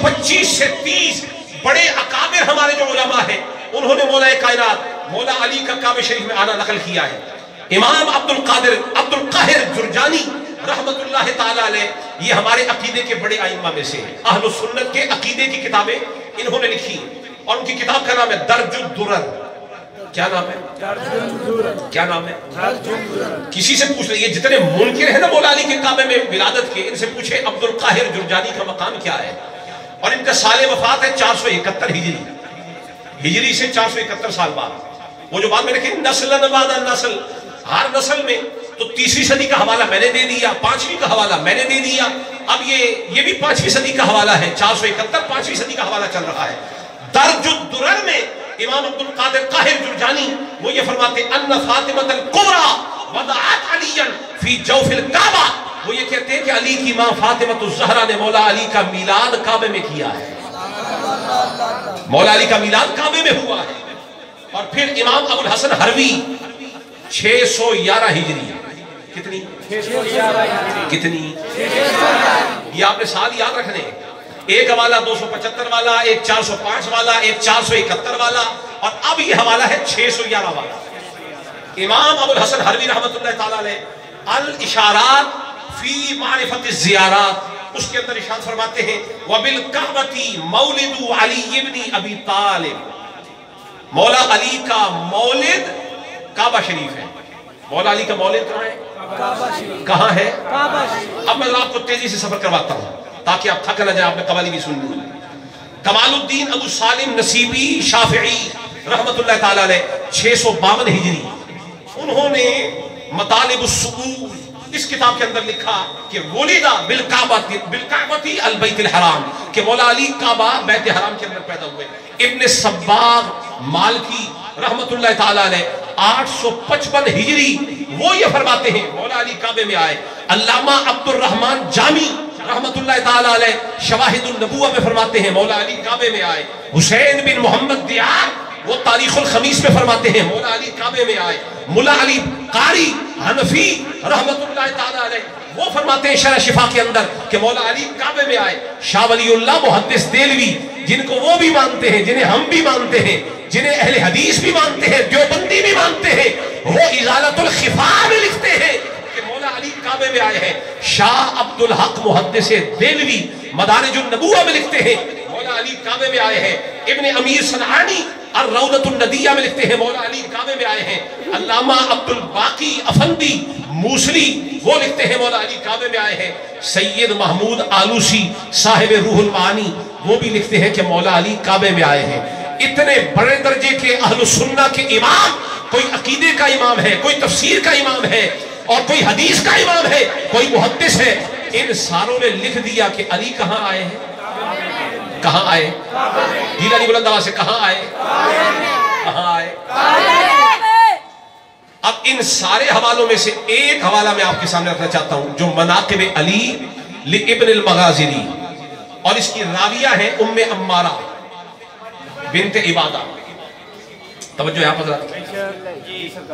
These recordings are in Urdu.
25 سے 30 بڑے اکابر ہمارے جو علماء ہیں انہوں نے مولا کائنات مولا علی کا کعبہ شریف میں آنا نقل کیا ہے. امام عبد القاہر جرجانی رحمت اللہ تعالی علیہ یہ ہمارے عقیدے کے بڑے ائمہ میں سے اہل سنت کے عقیدے کی کتابیں انہوں نے لکھی اور ان کی کتاب کا نام ہے درج الدرر. کیا نام ہے؟ کیا نام ہے؟ کسی سے پوچھ لیں، یہ جتنے منکر ہیں نا مولا علی کے کعبے میں ولادت کے، ان سے پوچھے عبد القاہر جرجانی کا مقام کیا ہے. اور ان کا سال وفات ہے 471 ہجری سے 471 سال بعد. وہ جو بات میں نے کہی نسل بعد نسل، ہر نسل میں تو 3ویں صدی کا حوالہ میں نے دے دیا، 5ویں کا حوالہ میں نے دے دیا. اب یہ بھی 5ویں صدی کا حوالہ ہے، 471 5ویں صدی کا حوالہ چل رہا ہے. درج الدرر میں امام عبد القادر قاہر جرجانی وہ یہ فرماتے ان فاطمۃ الکبریٰ وضعت علی فی جوف الکعبہ، وہ یہ کہتے ہیں کہ علی کی ماں فاطمۃ الزہرا نے مولا علی کا میلاد کعبے میں کیا ہے. مولا علی کا میلاد کعبے میں ہوا ہے. اور پھر امام ابو الحسن حروی 611 ہجری، کتنی؟ یہ آپ نے سال یاد رکھنے، ایک حوالہ 275 والا، ایک 405 والا، ایک 471 والا، اور اب یہ حوالہ ہے 611 والا. امام ابو الحسن حروی رحمت اللہ تعالی علیہ الاشارات فی معرفت الزیارات اس کے اندر ارشاد فرماتے ہیں وبالکعبۃ مولد علی ابن ابی طالب، مولا علی کا مولد کعبہ شریف ہے. مولا علی کا مولد کہاں ہے؟ کہاں ہے؟ اب میں آپ کو تیزی سے سفر کرواتا ہوں تاکہ آپ تھک نہ جائیں، آپ نے قوالی بھی سن لی. کمال الدین ابو سالم نصیبی شافعی رحمت اللہ تعالی علیہ 652 ہجری، انہوں نے مطالب السعود اس کتاب کے اندر لکھا کہ ولدا بالکعبۃ البیت الحرام، کہ مولا علی کعبہ بیت حرام کے اندر پیدا ہوئے. ابن صباغ مالکی رحمت اللہ تعالی علیہ 855 ہجری وہ یہ فرماتے ہیں مولا علی کعبے میں آئے. علامہ عبد الرحمن جامی رحمت اللہ تعالی علیہ شواہد النبوہ میں فرماتے ہیں مولا علی کعبے میں آئے. حسین بن محمد دیار وہ تاریخ الخمیس میں فرماتے ہیں مولا علی کعبے میں آئے. ملا علی قاری حنفی رحمت اللہ تعالی علیہ وہ فرماتے ہیں شرح شفا کے اندر کہ مولا علی کعبے میں آئے. شاہ ولی اللہ محدث دہلوی جن کو وہ بھی مانتے ہیں، جنہیں ہم بھی مانتے ہیں، جنہیں اہل حدیث بھی مانتے ہیں، دیوبندی بھی مانتے ہیں، وہ ازالت الخفا میں لکھتے ہیں کہ مولا علی کعبے میں آئے ہیں. شاہ عبد الحق محدث دہلوی مدارج النبوہ میں لکھتے ہیں مولا علی کعبے میں آئے ہیں. ابن امیر صنعانی الروضۃ الندیہ میں لکھتے ہیں مولا علی کعبے میں آئے ہیں. علامہ عبد الباقی افندی موصلی وہ لکھتے ہیں مولا علی کعبے میں آئے ہیں. سید محمود آلوسی صاحب روح المعانی وہ بھی لکھتے ہیں کہ مولا علی کعبے میں آئے ہیں. اتنے بڑے درجے کے اہل سنہ کے امام، کوئی عقیدے کا امام ہے، کوئی تفسیر کا امام ہے، اور کوئی حدیث کا امام ہے، کوئی محدث ہے، ان ساروں نے لکھ دیا کہ علی کہاں آئے ہیں؟ کہاں آئے؟ جیل علی بلند آواز سے کہاں آئے؟ کہاں آئے؟ اب ان سارے حوالوں میں سے ایک حوالہ میں آپ کے سامنے رکھنا چاہتا ہوں جو مناقب علی لابن المغازلی، اور اس کی راویہ ہے ام امارہ بنت عبادہ. توجہ یہاں حضرات،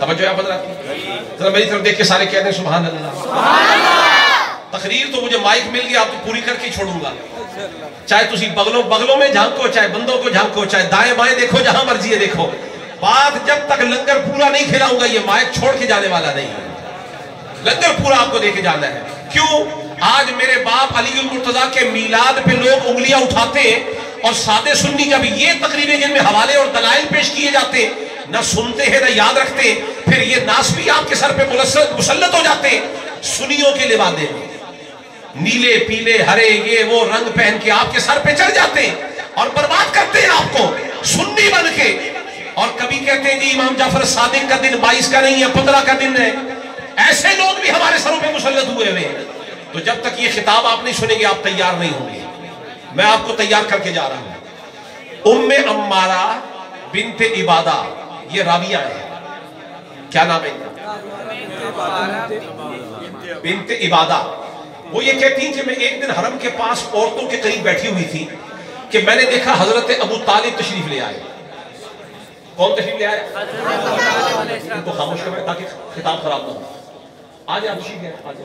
توجہ یہاں حضرات، ذرا میری طرف دیکھ کے سارے کہہ دیں سبحان اللہ. تقریر تو مجھے مائک مل گیا، آپ تو پوری کر کے چھوڑوں گا. چاہے تسی بغلوں میں جھانکو، چاہے بندوں کو جھانکو، چاہے دائیں بائیں دیکھو، جہاں مرضی ہے دیکھو. بات جب تک لنگر پورا نہیں کھلاؤں گا یہ مائک چھوڑ کے جانے والا نہیں ہے. لنگر پورا آپ کو دے کے جانا ہے. کیوں؟ آج میرے باپ علی المرتضیٰ کے میلاد پہ لوگ انگلیاں اٹھاتے ہیں، اور سادے سنی جب یہ تقریریں جن میں حوالے اور دلائل پیش کیے جاتے ہیں نہ سنتے ہیں نہ یاد رکھتے ہیں، پھر یہ ناسبی آپ کے سر پہ مسلط ہو جاتے ہیں سنیوں کے لبادے میں، نیلے پیلے ہرے یہ وہ رنگ پہن کے آپ کے سر پہ چڑھ جاتے ہیں اور برباد کرتے ہیں آپ کو سنی بن کے. اور کبھی کہتے ہیں جی امام جعفر صادق کا دن 22 کا نہیں ہے 15 کا دن ہے. ایسے لوگ بھی ہمارے سروں پہ مسلط ہوئے ہوئے ہیں. تو جب تک یہ خطاب آپ نہیں سنیں گے آپ تیار نہیں ہوں گے. میں آپ کو تیار کر کے جا رہا ہوں. ام امارہ بنت عبادہ یہ راویہ ہے. کیا نام ہے؟ بنت عبادہ. وہ یہ کہتی ہیں کہ میں ایک دن حرم کے پاس عورتوں کے قریب بیٹھی ہوئی تھی کہ میں نے دیکھا حضرت ابو طالب تشریف لے آئے. کون تشریف لے آئے؟ ان کو خاموش کریں تاکہ خطاب خراب نہ ہو. آج آپ تشریف لے آئے.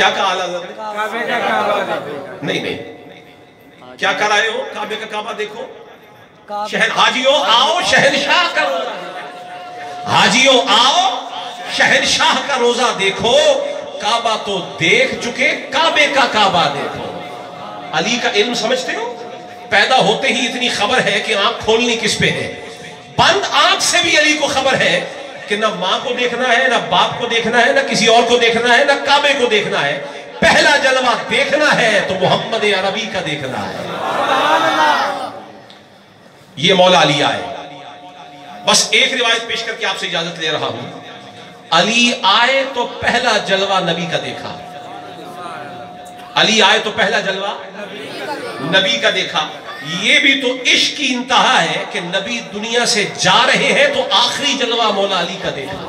کیا کہا اعلیٰ حضرت نے؟ نہیں کیا کر رہے ہو؟ کعبے کا کعبہ دیکھو. حاجیوں آؤ شہنشاہ کا روزہ، حاجیوں آؤ شہنشاہ کا روزہ دیکھو. کعبہ تو دیکھ چکے، کعبے کا کعبہ دیکھو. علی کا علم سمجھتے ہو؟ پیدا ہوتے ہی اتنی خبر ہے کہ آنکھ کھولنی کس پہ ہے. بند آنکھ سے بھی علی کو خبر ہے کہ نہ ماں کو دیکھنا ہے، نہ باپ کو دیکھنا ہے، نہ کسی اور کو دیکھنا ہے، نہ کعبے کو دیکھنا ہے. پہلا جلوہ دیکھنا ہے تو محمد عربی کا دیکھنا ہے. یہ مولا علی آئے. بس ایک روایت پیش کر کے آپ سے اجازت لے رہا ہوں. علی آئے تو پہلا جلوہ نبی کا دیکھا. علی آئے تو پہلا جلوہ نبی کا دیکھا. یہ بھی تو عشق کی انتہا ہے کہ نبی دنیا سے جا رہے ہیں تو آخری جلوہ مولا علی کا دیکھا.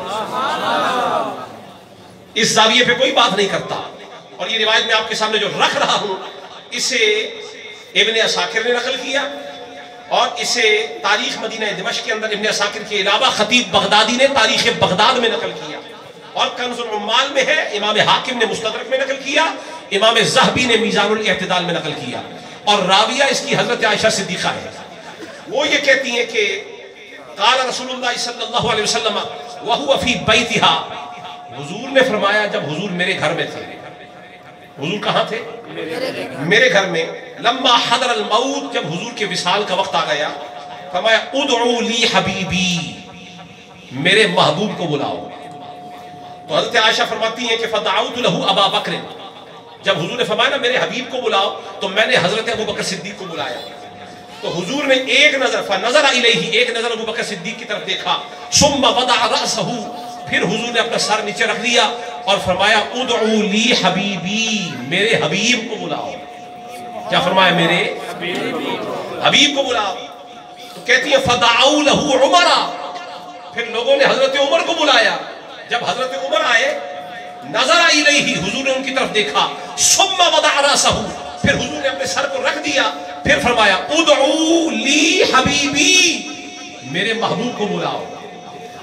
اس زاویے پہ کوئی بات نہیں کرتا. اور یہ روایت میں آپ کے سامنے جو رکھ رہا ہوں اسے ابن عساکر نے نقل کیا، اور اسے تاریخ مدینہ دمشق کے اندر ابن عساکر کے علاوہ خطیب بغدادی نے تاریخ بغداد میں نقل کیا، اور کنز العمال میں ہے، امام حاکم نے مستدرک میں نقل کیا، امام ذہبی نے میزان الاعتدال میں نقل کیا. اور راویہ اس کی حضرت عائشہ صدیقہ ہے. وہ یہ کہتی ہیں کہ قال رسول اللہ صلی اللہ علیہ وسلم وہو فی بیتہا، حضور نے فرمایا جب حضور میرے گھر میں تھے. حضور کہاں تھے؟ میرے گھر میں. لما حضر الموت، جب حضور کے وصال کا وقت آ گیا، فرمایا ادعو لی حبیبی، میرے محبوب کو بلاؤ. تو حضرت عائشہ فرماتی ہیں کہ فدعوت لہو ابا بکر، جب حضور نے فرمایا نا میرے حبیب کو بلاؤ تو میں نے حضرت ابو بکر صدیق کو بلایا. تو حضور نے ایک نظر فنظر الیہ، ایک نظر ابو بکر صدیق کی طرف دیکھا. ثم وضع رأسہ، پھر حضور نے اپنا سر نیچے رکھ دیا اور فرمایا ادعو لی حبیبی، میرے حبیب کو بلاؤ. کیا فرمایا؟ میرے حبیب کو بلاؤ. تو کہتی ہیں فدعوا لہ عمر، پھر لوگوں نے حضرت عمر کو بلایا. جب حضرت عمر آئے نظر الیہ، حضور نے ان کی طرف دیکھا. ثم وضع رأسہ، پھر حضور نے اپنے سر کو رکھ دیا. پھر فرمایا ادعو لی حبیبی، میرے محبوب کو بلاؤ.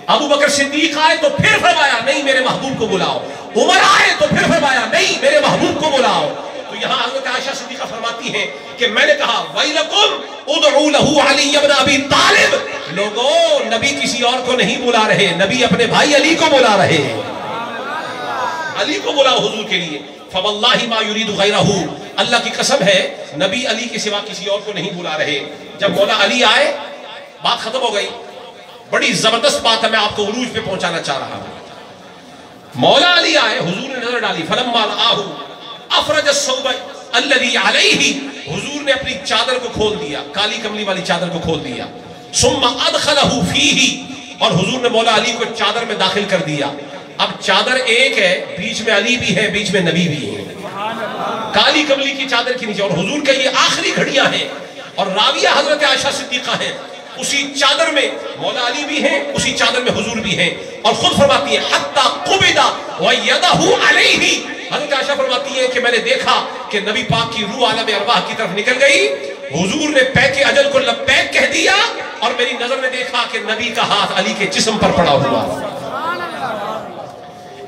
ابو بکر صدیق آئے تو پھر فرمایا نہیں میرے محبوب کو بلاؤ. عمر آئے تو پھر فرمایا نہیں میرے محبوب کو بلاؤ. تو یہاں حضرت عائشہ صدیقہ فرماتی ہیں کہ میں نے کہا ویلکم ادعو لہ علی ابن ابی طالب، لوگوں نبی کسی اور کو نہیں بلا رہے، نبی اپنے بھائی علی کو بلا رہے ہیں. علی کو بلاؤ حضور کے لیے. فواللہ ما یرید غیرہ، اللہ کی قسم ہے نبی علی کے سوا کسی اور کو نہیں بلا رہے. جب مولا علی آئے بات ختم ہو گئی. بڑی زبردست بات ہے، میں آپ کو عروج پہ پہنچانا چاہ رہا ہوں. مولا علی آئے، حضور نے نظر ڈالی. فلما رآہ افرج الثوب الذی علیہ، حضور نے اپنی چادر کو کھول دیا، کالی کملی والی چادر کو کھول دیا. ثم ادخلہ فیہ، اور حضور نے مولا علی کو چادر میں داخل کر دیا. اب چادر ایک ہے، بیچ میں علی بھی ہے، بیچ میں نبی بھی ہے، کالی کملی کی چادر کے نیچے. اور حضور کا یہ آخری گھڑیاں ہیں، اور راویہ حضرت عائشہ صدیقہ ہیں. اسی چادر میں مولا علی بھی ہیں، اسی چادر میں حضور بھی ہیں. اور خود فرماتی ہے حتی قبض ویدہ علیہ، حضرت عائشہ فرماتی ہے کہ میں نے دیکھا کہ نبی پاک کی روح عالم ارواح کی طرف نکل گئی. حضور نے پیک اجل کو لبیک کہہ دیا، اور میری نظر نے دیکھا کہ نبی کا ہاتھ علی کے جسم پر پڑا ہوا.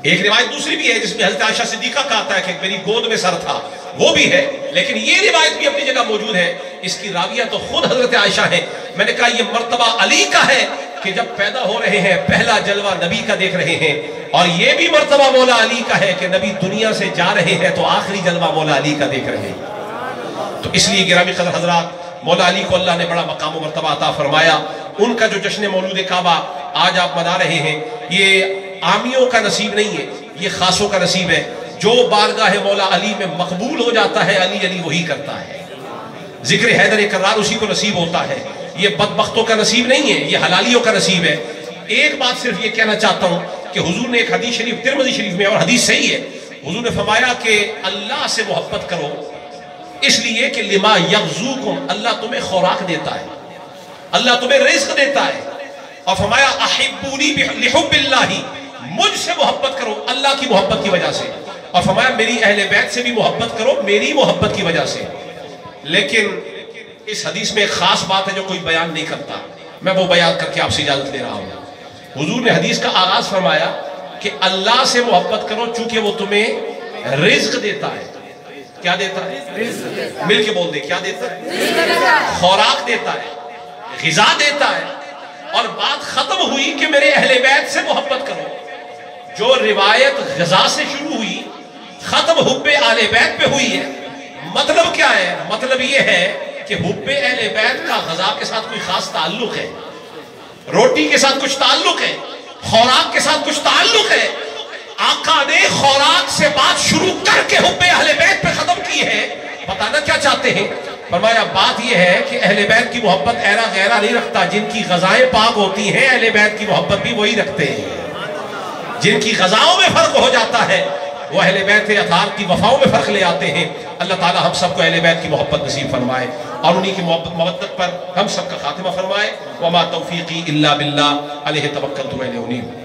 ایک روایت دوسری بھی ہے جس میں حضرت عائشہ صدیقہ کہتا ہے کہ میری گود میں سر تھا، وہ بھی ہے. لیکن یہ روایت بھی اپنی جگہ موجود ہے. اس کی راویہ تو خود حضرت عائشہ ہے. میں نے کہا یہ مرتبہ علی کا ہے کہ جب پیدا ہو رہے ہیں پہلا جلوہ نبی کا دیکھ رہے ہیں، اور یہ بھی مرتبہ مولا علی کا ہے کہ نبی دنیا سے جا رہے ہیں تو آخری جلوہ مولا علی کا دیکھ رہے ہیں. تو اس لیے گرامی قدر حضرات، مولا علی کو اللہ نے بڑا مقام و مرتبہ عطا فرمایا. ان کا جو جشن مولود کعبہ آج آپ منا رہے ہیں، یہ عامیوں کا نصیب نہیں ہے، یہ خاصوں کا نصیب ہے. جو بارگاہ مولا علی میں مقبول ہو جاتا ہے، علی علی وہی کرتا ہے. ذکر حیدر کرار اسی کو نصیب ہوتا ہے. یہ بدبختوں کا نصیب نہیں ہے، یہ حلالیوں کا نصیب ہے. ایک بات صرف یہ کہنا چاہتا ہوں کہ حضور نے ایک حدیث شریف ترمذی شریف میں، اور حدیث صحیح ہے، حضور نے فرمایا کہ اللہ سے محبت کرو اس لیے کہ لما یغزوکم، اللہ تمہیں خوراک دیتا ہے، اللہ تمہیں رزق دیتا ہے. اور فرمایا احبونی لحب اللہ، مجھ سے محبت کرو اللہ کی محبت کی وجہ سے. اور فرمایا میری اہل بیت سے بھی محبت کرو میری محبت کی وجہ سے. لیکن اس حدیث میں ایک خاص بات ہے جو کوئی بیان نہیں کرتا، میں وہ بیان کر کے آپ سے اجازت لے رہا ہوں. حضور نے حدیث کا آغاز فرمایا کہ اللہ سے محبت کرو چونکہ وہ تمہیں رزق دیتا ہے. کیا دیتا ہے؟ مل کے بول دے, کیا دیتا ہے؟ خوراک دیتا ہے, غذا دیتا ہے. اور بات ختم ہوئی کہ میرے اہل بیت سے محبت کرو. جو روایت غذا سے شروع ہوئی ختم حب اہل بیت پہ ہوئی ہے. مطلب کیا ہے؟ مطلب یہ ہے کہ حب اہل بیت کا غذا کے ساتھ کوئی خاص تعلق ہے, روٹی کے ساتھ کچھ تعلق ہے, خوراک کے ساتھ کچھ تعلق ہے. آقا نے خوراک سے بات شروع کر کے حب اہل بیت پہ ختم کی ہے. بتانا کیا چاہتے ہیں؟ فرمایا بات یہ ہے کہ اہل بیت کی محبت ایرا غیرہ نہیں رکھتا. جن کی غذائیں پاک ہوتی ہیں اہل بیت کی محبت بھی وہی رکھتے ہیں. جن کی غذاؤں میں فرق ہو جاتا ہے وہ اہل بیت اطہار کی وفاؤں میں فرق لے آتے ہیں. اللہ تعالی ہم سب کو اہل بیت کی محبت نصیب فرمائے اور انہی کی محبت مودت پر ہم سب کا خاتمہ فرمائے. وما توفیقی الا باللہ علیہ توکلت و الیہ انیب.